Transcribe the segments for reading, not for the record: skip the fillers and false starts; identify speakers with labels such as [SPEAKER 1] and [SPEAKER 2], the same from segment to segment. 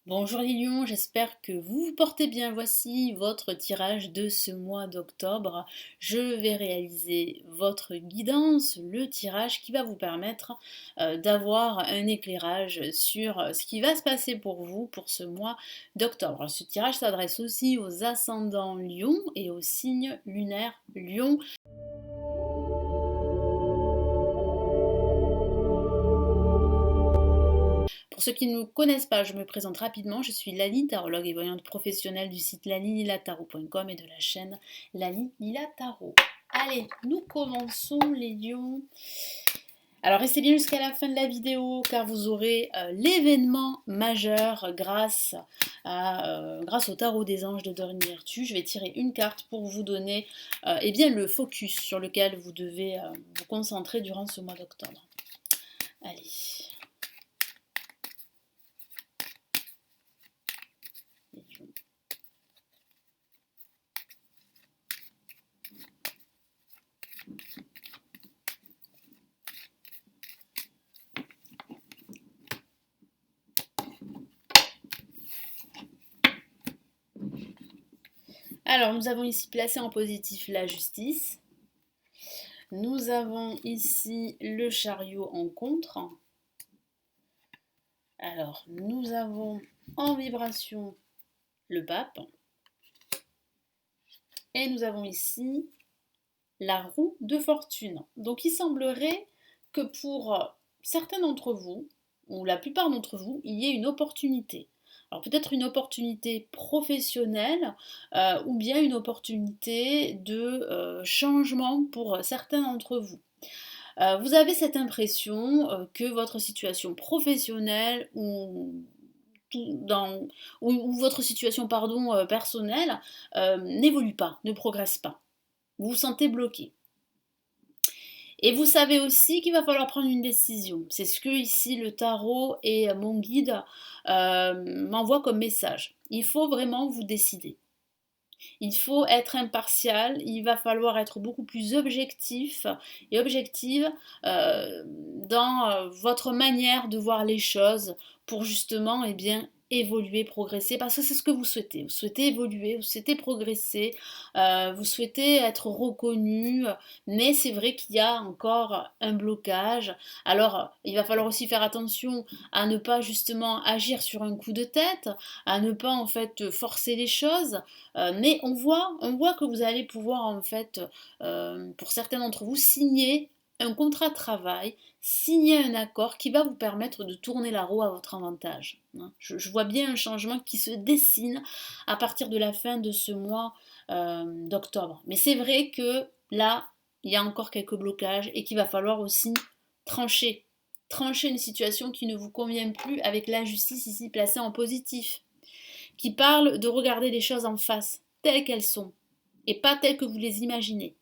[SPEAKER 1] Bonjour les lions, j'espère que vous vous portez bien. Voici votre tirage de ce mois d'octobre. Je vais réaliser votre guidance, le tirage qui va vous permettre d'avoir un éclairage sur ce qui va se passer pour vous pour ce mois d'octobre. Alors, ce tirage s'adresse aussi aux ascendants lions et aux signes lunaires lions. Pour ceux qui ne me connaissent pas, je me présente rapidement. Je suis Lali, tarologue et voyante professionnelle du site lalililatarot.com et de la chaîne Lali Lila Tarot. Allez, nous commençons les lions. Alors restez bien jusqu'à la fin de la vidéo car vous aurez l'événement majeur grâce au tarot des anges de Dorine Virtue. Je vais tirer une carte pour vous donner eh bien, le focus sur lequel vous devez vous concentrer durant ce mois d'octobre. Allez. Alors, nous avons ici placé en positif la justice. Nous avons ici le chariot en contre. Alors, nous avons en vibration le pape. Et nous avons ici la roue de fortune. Donc, il semblerait que pour certains d'entre vous, ou la plupart d'entre vous, il y ait une opportunité. Alors peut-être une opportunité professionnelle ou bien une opportunité de changement pour certains d'entre vous. Vous avez cette impression que votre situation professionnelle ou votre situation personnelle n'évolue pas, ne progresse pas. Vous vous sentez bloqué. Et vous savez aussi qu'il va falloir prendre une décision. C'est ce que ici le tarot et mon guide m'envoient comme message. Il faut vraiment vous décider. Il faut être impartial, il va falloir être beaucoup plus objectif et objective dans votre manière de voir les choses pour justement eh bien, évoluer, progresser, parce que c'est ce que vous souhaitez. Vous souhaitez évoluer, vous souhaitez progresser, vous souhaitez être reconnu, mais c'est vrai qu'il y a encore un blocage. Alors, il va falloir aussi faire attention à ne pas justement agir sur un coup de tête, à ne pas en fait forcer les choses, mais on voit que vous allez pouvoir en fait, pour certains d'entre vous, signer un contrat de travail, signer un accord qui va vous permettre de tourner la roue à votre avantage. Je vois bien un changement qui se dessine à partir de la fin de ce mois d'octobre. Mais c'est vrai que là, il y a encore quelques blocages et qu'il va falloir aussi trancher. Trancher une situation qui ne vous convient plus avec l'injustice ici placée en positif, qui parle de regarder les choses en face, telles qu'elles sont, et pas telles que vous les imaginez.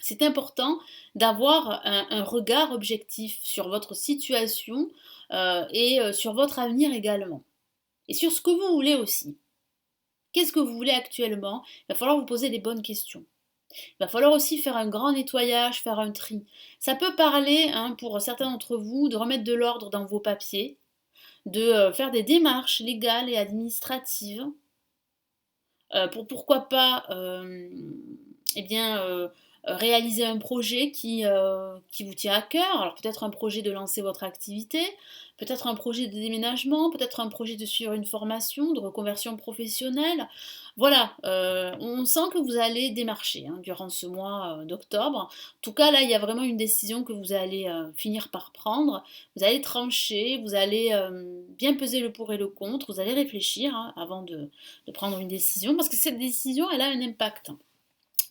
[SPEAKER 1] C'est important d'avoir un regard objectif sur votre situation et sur votre avenir également. Et sur ce que vous voulez aussi. Qu'est-ce que vous voulez actuellement? Il va falloir vous poser les bonnes questions. Il va falloir aussi faire un grand nettoyage, faire un tri. Ça peut parler, pour certains d'entre vous, de remettre de l'ordre dans vos papiers, de faire des démarches légales et administratives, pour pourquoi pas eh bien, réaliser un projet qui vous tient à cœur. Alors peut-être un projet de lancer votre activité, peut-être un projet de déménagement, peut-être un projet de suivre une formation, de reconversion professionnelle. Voilà, on sent que vous allez démarcher durant ce mois d'octobre. En tout cas, là, il y a vraiment une décision que vous allez finir par prendre. Vous allez trancher, vous allez bien peser le pour et le contre, vous allez réfléchir avant de prendre une décision, parce que cette décision, elle a un impact.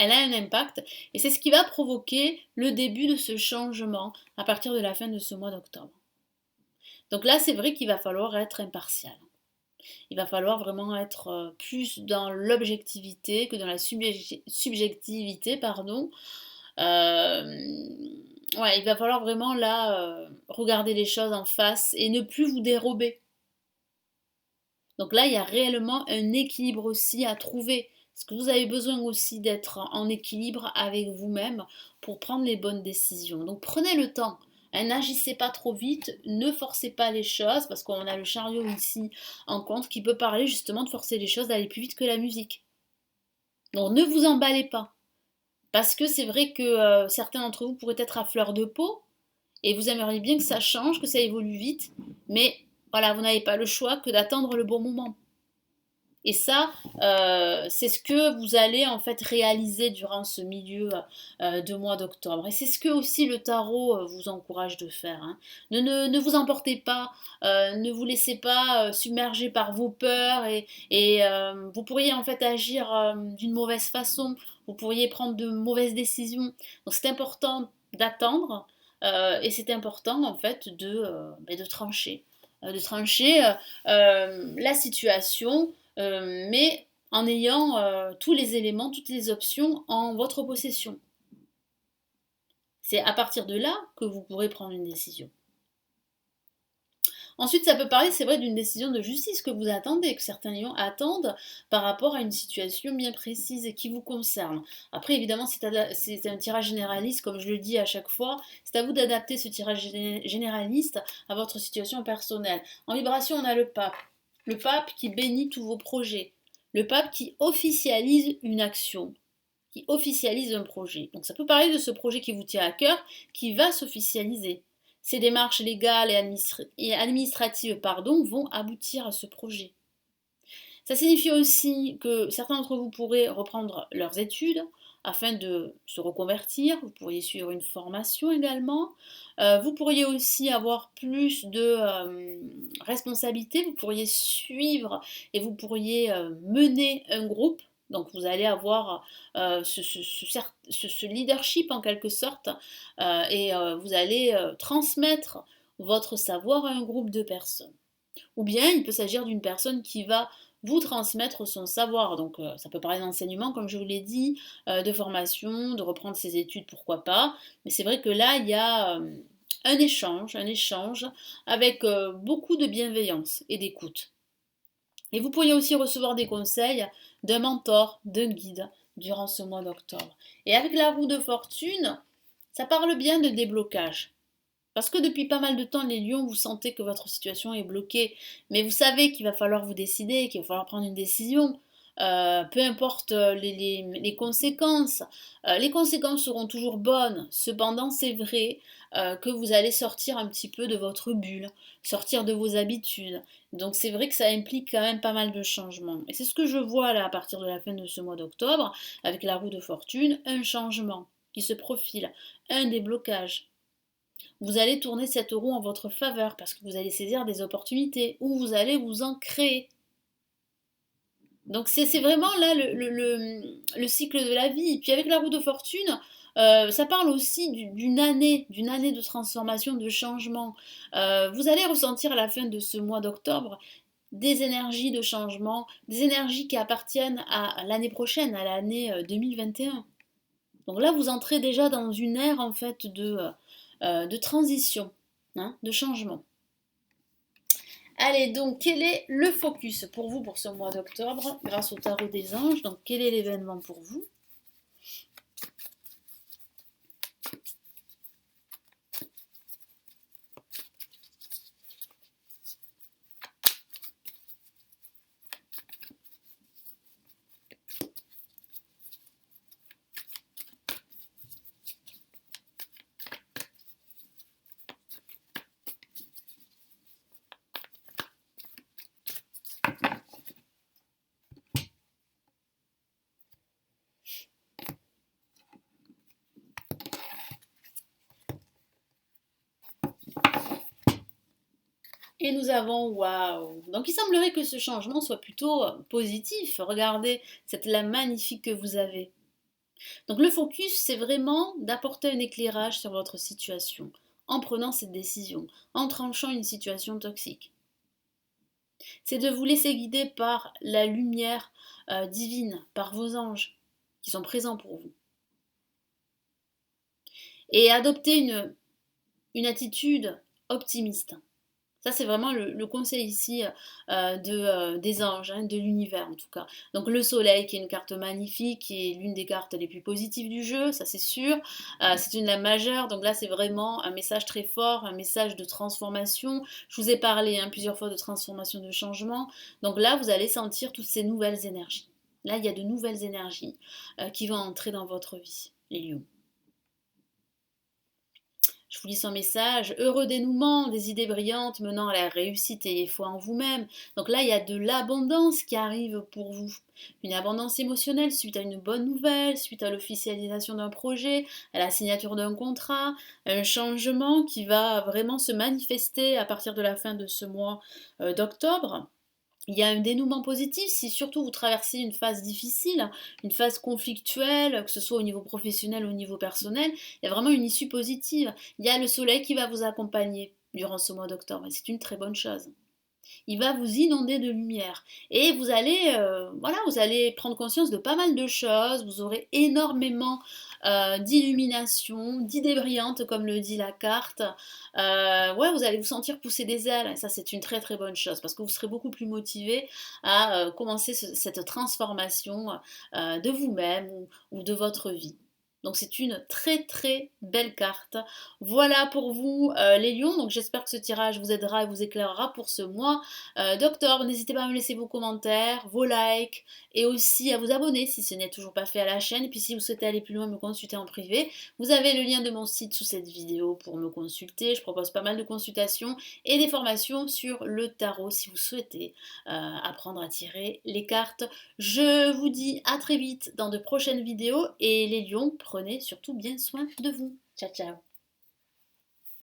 [SPEAKER 1] Elle a un impact et c'est ce qui va provoquer le début de ce changement à partir de la fin de ce mois d'octobre. Donc là, c'est vrai qu'il va falloir être impartial. Il va falloir vraiment être plus dans l'objectivité que dans la subjectivité, pardon. Ouais, il va falloir vraiment là regarder les choses en face et ne plus vous dérober. Donc là, il y a réellement un équilibre aussi à trouver. Parce que vous avez besoin aussi d'être en équilibre avec vous-même pour prendre les bonnes décisions. Donc prenez le temps. N'agissez pas trop vite, ne forcez pas les choses, parce qu'on a le chariot ici en compte qui peut parler justement de forcer les choses, d'aller plus vite que la musique. Donc ne vous emballez pas, parce que c'est vrai que certains d'entre vous pourraient être à fleur de peau, et vous aimeriez bien que ça change, que ça évolue vite, mais voilà, vous n'avez pas le choix que d'attendre le bon moment. Et ça, c'est ce que vous allez en fait réaliser durant ce milieu de mois d'octobre. Et c'est ce que aussi le tarot vous encourage de faire, hein. Ne vous emportez pas, ne vous laissez pas submerger par vos peurs et vous pourriez en fait agir d'une mauvaise façon, vous pourriez prendre de mauvaises décisions. Donc c'est important d'attendre et c'est important en fait de trancher. La situation mais en ayant tous les éléments, toutes les options en votre possession. C'est à partir de là que vous pourrez prendre une décision. Ensuite, ça peut parler, c'est vrai, d'une décision de justice que vous attendez, que certains lions attendent par rapport à une situation bien précise et qui vous concerne. Après, évidemment, c'est un tirage généraliste, comme je le dis à chaque fois. C'est à vous d'adapter ce tirage généraliste à votre situation personnelle. En vibration, on a le pape. Le pape qui bénit tous vos projets. Le pape qui officialise une action, qui officialise un projet. Donc ça peut parler de ce projet qui vous tient à cœur, qui va s'officialiser. Ces démarches légales et administratives vont aboutir à ce projet. Ça signifie aussi que certains d'entre vous pourraient reprendre leurs études afin de se reconvertir. Vous pourriez suivre une formation également. Vous pourriez aussi avoir plus de responsabilités. Vous pourriez suivre et vous pourriez mener un groupe. Donc vous allez avoir ce leadership en quelque sorte et vous allez transmettre votre savoir à un groupe de personnes. Ou bien il peut s'agir d'une personne qui va vous transmettre son savoir. Donc ça peut parler d'enseignement, comme je vous l'ai dit, de formation, de reprendre ses études, pourquoi pas. Mais c'est vrai que là, il y a un échange avec beaucoup de bienveillance et d'écoute. Et vous pourriez aussi recevoir des conseils d'un mentor, d'un guide durant ce mois d'octobre. Et avec la roue de fortune, ça parle bien de déblocage. Parce que depuis pas mal de temps, les lions, vous sentez que votre situation est bloquée, mais vous savez qu'il va falloir vous décider, qu'il va falloir prendre une décision. Peu importe les conséquences, les conséquences seront toujours bonnes. Cependant, c'est vrai que vous allez sortir un petit peu de votre bulle, sortir de vos habitudes. Donc c'est vrai que ça implique quand même pas mal de changements. Et c'est ce que je vois là à partir de la fin de ce mois d'octobre, avec la roue de fortune, un changement qui se profile, un déblocage. Vous allez tourner cette roue en votre faveur parce que vous allez saisir des opportunités ou vous allez vous en créer. Donc c'est vraiment là le cycle de la vie. Et puis avec la roue de fortune, ça parle aussi d'une année de transformation, de changement. Vous allez ressentir à la fin de ce mois d'octobre des énergies de changement, des énergies qui appartiennent à l'année prochaine, à l'année 2021. Donc là, vous entrez déjà dans une ère en fait de transition, hein, de changement. Allez, donc quel est le focus pour vous pour ce mois d'octobre grâce au tarot des anges? Donc quel est l'événement pour vous? Et nous avons waouh. Donc il semblerait que ce changement soit plutôt positif. Regardez cette lame magnifique que vous avez. Donc le focus, c'est vraiment d'apporter un éclairage sur votre situation en prenant cette décision, en tranchant une situation toxique. C'est de vous laisser guider par la lumière divine, par vos anges qui sont présents pour vous. Et adopter une attitude optimiste. Ça, c'est vraiment le conseil ici des anges, hein, de l'univers en tout cas. Donc le soleil qui est une carte magnifique, qui est l'une des cartes les plus positives du jeu, ça c'est sûr. C'est une lame majeure, donc là c'est vraiment un message très fort, un message de transformation. Je vous ai parlé hein, plusieurs fois de transformation, de changement. Donc là, vous allez sentir toutes ces nouvelles énergies. Là, il y a de nouvelles énergies qui vont entrer dans votre vie, les lions. Je vous lis son message. Heureux dénouement, des idées brillantes menant à la réussite et foi en vous-même. Donc là, il y a de l'abondance qui arrive pour vous. Une abondance émotionnelle suite à une bonne nouvelle, suite à l'officialisation d'un projet, à la signature d'un contrat, un changement qui va vraiment se manifester à partir de la fin de ce mois d'octobre. Il y a un dénouement positif si surtout vous traversez une phase difficile, une phase conflictuelle, que ce soit au niveau professionnel ou au niveau personnel, il y a vraiment une issue positive. Il y a le soleil qui va vous accompagner durant ce mois d'octobre et c'est une très bonne chose. Il va vous inonder de lumière et voilà, vous allez prendre conscience de pas mal de choses. Vous aurez énormément d'illumination, d'idées brillantes, comme le dit la carte. Ouais, vous allez vous sentir pousser des ailes. Et ça, c'est une très très bonne chose parce que vous serez beaucoup plus motivé à commencer cette transformation de vous-même ou de votre vie. Donc c'est une très très belle carte. Voilà pour vous les lions. Donc j'espère que ce tirage vous aidera et vous éclairera pour ce mois d'octobre. N'hésitez pas à me laisser vos commentaires, vos likes et aussi à vous abonner si ce n'est toujours pas fait à la chaîne. Et puis si vous souhaitez aller plus loin, me consulter en privé, vous avez le lien de mon site sous cette vidéo pour me consulter. Je propose pas mal de consultations et des formations sur le tarot si vous souhaitez apprendre à tirer les cartes. Je vous dis à très vite dans de prochaines vidéos et les lions, prenez surtout bien soin de vous. Ciao ciao.